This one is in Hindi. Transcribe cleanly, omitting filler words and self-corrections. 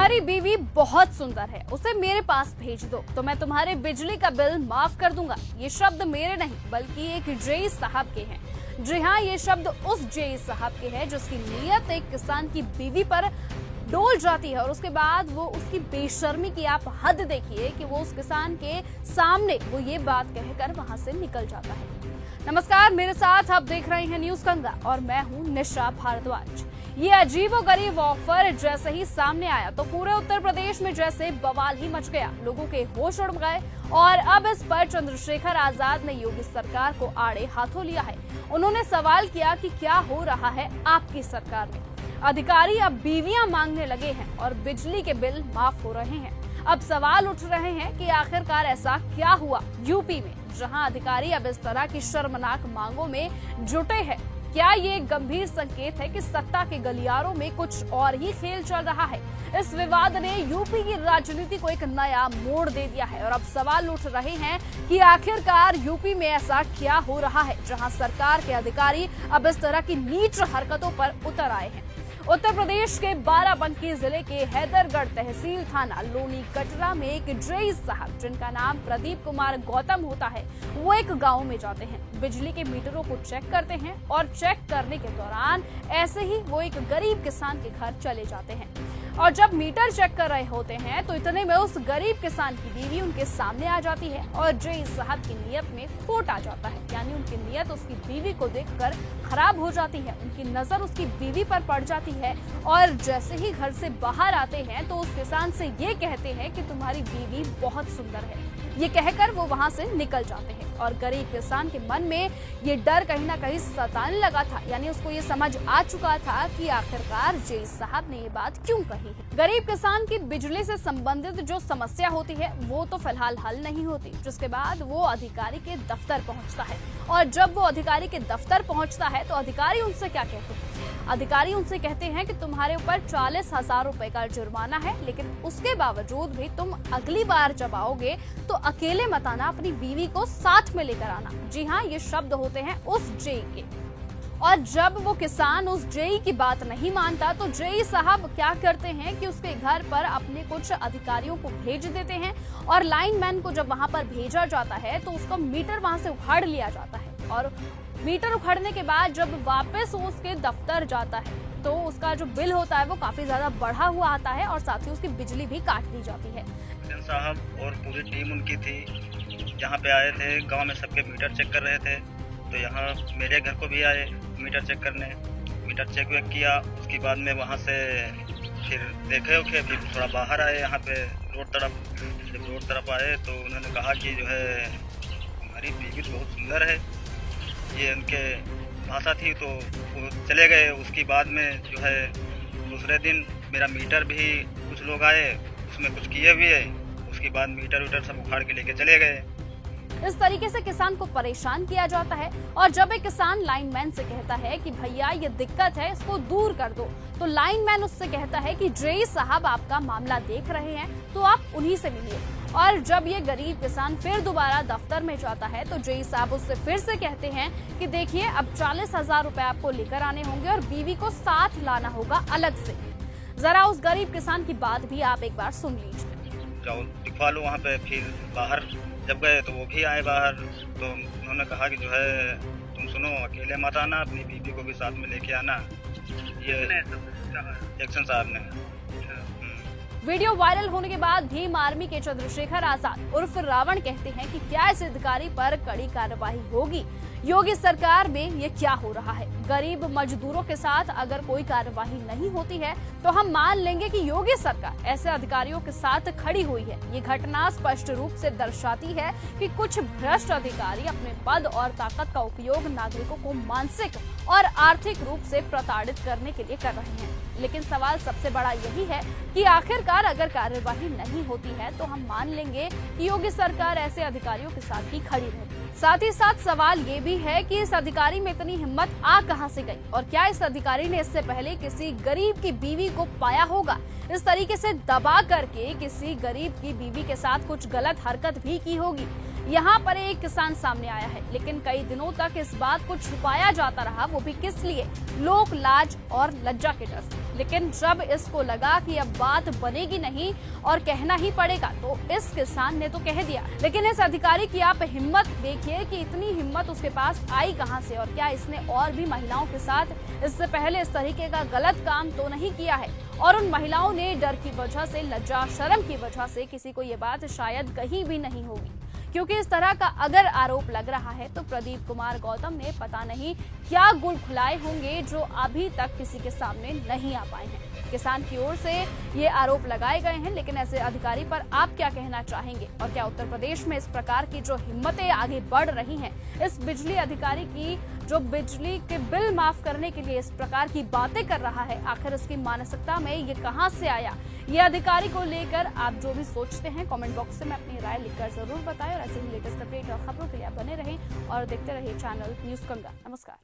तुम्हारी बीवी बहुत सुंदर है, उसे मेरे पास भेज दो तो मैं तुम्हारे बिजली का बिल माफ कर दूंगा। ये शब्द मेरे नहीं बल्कि एक जेई साहब के हैं। जी हाँ, ये शब्द उस जेई साहब के हैं जिसकी नीयत एक किसान की बीवी पर डोल जाती है और उसके बाद वो उसकी बेशर्मी की आप हद देखिए कि वो उस किसान के सामने वो ये बात कहकर वहां से निकल जाता है। नमस्कार, मेरे साथ आप देख रहे हैं न्यूज गंगा और मैं हूं निशा भारद्वाज। ये अजीबोगरीब ऑफर जैसे ही सामने आया तो पूरे उत्तर प्रदेश में जैसे बवाल ही मच गया। लोगों के होश उड़ गए और अब इस पर चंद्रशेखर आजाद ने योगी सरकार को आड़े हाथों लिया है। उन्होंने सवाल किया कि क्या हो रहा है आपकी सरकार में। अधिकारी अब बीवियां मांगने लगे हैं और बिजली के बिल माफ हो रहे हैं। अब सवाल उठ रहे हैं कि आखिरकार ऐसा क्या हुआ यूपी में, जहां अधिकारी अब इस तरह की शर्मनाक मांगों में जुटे हैं। क्या ये एक गंभीर संकेत है कि सत्ता के गलियारों में कुछ और ही खेल चल रहा है? इस विवाद ने यूपी की राजनीति को एक नया मोड़ दे दिया है और अब सवाल उठ रहे हैं कि आखिरकार यूपी में ऐसा क्या हो रहा है जहां सरकार के अधिकारी अब इस तरह की नीच हरकतों पर उतर आए हैं। उत्तर प्रदेश के बाराबंकी जिले के हैदरगढ़ तहसील थाना लोनी कटरा में एक जेई साहब जिनका नाम प्रदीप कुमार गौतम होता है, वो एक गांव में जाते हैं, बिजली के मीटरों को चेक करते हैं और चेक करने के दौरान ऐसे ही वो एक गरीब किसान के घर चले जाते हैं और जब मीटर चेक कर रहे होते हैं तो इतने में उस गरीब किसान की बीवी उनके सामने आ जाती है और जेई साहब की नीयत में खोट आ जाता है। यानी उनकी नीयत उसकी बीवी को देखकर खराब हो जाती है, उनकी नजर उसकी बीवी पर पड़ जाती है और जैसे ही घर से बाहर आते हैं तो उस किसान से ये कहते हैं कि तुम्हारी बीवी बहुत सुंदर है। ये कहकर वो वहां से निकल जाते हैं और गरीब किसान के मन में ये डर कहीं ना कहीं सताने लगा था। यानी उसको ये समझ आ चुका था कि आखिरकार जेई साहब ने ये बात क्यों कही है। गरीब किसान की बिजली से संबंधित जो समस्या होती है वो तो फिलहाल हल नहीं होती, जिसके बाद वो अधिकारी के दफ्तर पहुंचता है और जब वो अधिकारी के दफ्तर पहुंचता है तो अधिकारी उनसे क्या कहते हैं? अधिकारी उनसे कहते हैं कि तुम्हारे ऊपर 40,000 रुपए का जुर्माना है, लेकिन उसके बावजूद भी तुम अगली बार जब आओगे तो अकेले मत आना, अपनी बीवी को साथ में लेकर आना। जी हाँ, ये शब्द होते हैं उस जेई के। और जब वो किसान उस जेई की बात नहीं मानता तो जेई साहब क्या करते हैं कि उसके घर पर अपने कुछ अधिकारियों को भेज देते हैं और लाइनमैन को जब वहां पर भेजा जाता है तो उसका मीटर वहां से उखाड़ लिया जाता है और मीटर उखाड़ने के बाद जब वापस उसके दफ्तर जाता है तो उसका जो बिल होता है वो काफी ज्यादा बढ़ा हुआ आता है और साथ ही उसकी बिजली भी काट दी जाती है। साहब और पूरी टीम उनकी थी, यहाँ पे आए थे, गांव में सबके मीटर चेक कर रहे थे, तो यहाँ मेरे घर को भी आए मीटर चेक करने। मीटर चेक वेक किया, उसके बाद में वहाँ से फिर देखे फिर थोड़ा बाहर आए, यहाँ पे रोड तरफ। जब रोड तरफ आए तो उन्होंने कहा कि जो है हमारी बीवी तो बहुत सुंदर है, ये उनके भाषा थी, तो वो चले गए। उसके बाद में जो है दूसरे दिन मेरा मीटर भी कुछ लोग आए, उसमें कुछ किए हुए, उसके बाद मीटर वीटर सब उखाड़ के लेके चले गए। इस तरीके से किसान को परेशान किया जाता है और जब एक किसान लाइनमैन से कहता है कि भैया ये दिक्कत है, इसको दूर कर दो, तो लाइनमैन उससे कहता है कि जेई साहब आपका मामला देख रहे हैं तो आप उन्हीं से मिलिए। और जब ये गरीब किसान फिर दोबारा दफ्तर में जाता है तो जेई साहब उससे फिर से कहते हैं कि देखिए अब 40,000 रुपए आपको लेकर आने होंगे और बीवी को साथ लाना होगा अलग से। जरा उस गरीब किसान की बात भी आप एक बार सुन लीजिए। जाओ दिखवा लो वहाँ पे। फिर बाहर जब गए तो वो भी आए बाहर, तो उन्होंने कहा कि जो है तुम सुनो, अकेले मत आना, अपनी बीवी को भी साथ में लेके आना। ये एक्शन साहब ने। वीडियो वायरल होने के बाद भीम आर्मी के चंद्रशेखर आजाद उर्फ रावण कहते हैं कि क्या इस अधिकारी पर कड़ी कार्रवाई होगी? योगी सरकार में ये क्या हो रहा है? गरीब मजदूरों के साथ अगर कोई कार्रवाई नहीं होती है तो हम मान लेंगे कि योगी सरकार ऐसे अधिकारियों के साथ खड़ी हुई है। ये घटना स्पष्ट रूप से दर्शाती है कि कुछ भ्रष्ट अधिकारी अपने पद और ताकत का उपयोग नागरिकों को मानसिक और आर्थिक रूप से प्रताड़ित करने के लिए कर रहे हैं। लेकिन सवाल सबसे बड़ा यही है कि आखिरकार अगर कार्यवाही नहीं होती है तो हम मान लेंगे कि योगी सरकार ऐसे अधिकारियों के साथ ही खड़ी रहती। साथ ही साथ सवाल ये भी है कि इस अधिकारी में इतनी हिम्मत आ कहां से गई और क्या इस अधिकारी ने इससे पहले किसी गरीब की बीवी को पाया होगा? इस तरीके से दबा करके किसी गरीब की बीवी के साथ कुछ गलत हरकत भी की होगी। यहाँ पर एक किसान सामने आया है, लेकिन कई दिनों तक इस बात को छुपाया जाता रहा, वो भी किस लिए? लोक लाज और लज्जा के डर से। लेकिन जब इसको लगा कि अब बात बनेगी नहीं और कहना ही पड़ेगा, तो इस किसान ने तो कह दिया। लेकिन इस अधिकारी की आप हिम्मत देखिए कि इतनी हिम्मत उसके पास आई कहां से, और क्या इसने और भी महिलाओं के साथ इससे पहले इस तरीके का गलत काम तो नहीं किया है? और उन महिलाओं ने डर की वजह से, लज्जा शर्म की वजह से किसी को ये बात शायद कही भी नहीं होगी, क्योंकि इस तरह का अगर आरोप लग रहा है तो प्रदीप कुमार गौतम ने पता नहीं क्या गुल खुलाए होंगे जो अभी तक किसी के सामने नहीं आ पाए हैं। किसान की ओर से ये आरोप लगाए गए हैं, लेकिन ऐसे अधिकारी पर आप क्या कहना चाहेंगे? और क्या उत्तर प्रदेश में इस प्रकार की जो हिम्मतें आगे बढ़ रही हैं, इस बिजली अधिकारी की जो बिजली के बिल माफ करने के लिए इस प्रकार की बातें कर रहा है, आखिर इसकी मानसिकता में ये कहां से आया? ये अधिकारी को लेकर आप जो भी सोचते हैं कमेंट बॉक्स में अपनी राय लिखकर जरूर बताएं, और ऐसे ही लेटेस्ट अपडेट और खबरों के लिए आप बने रहें और देखते रहिए चैनल न्यूज़ गंगा। नमस्कार।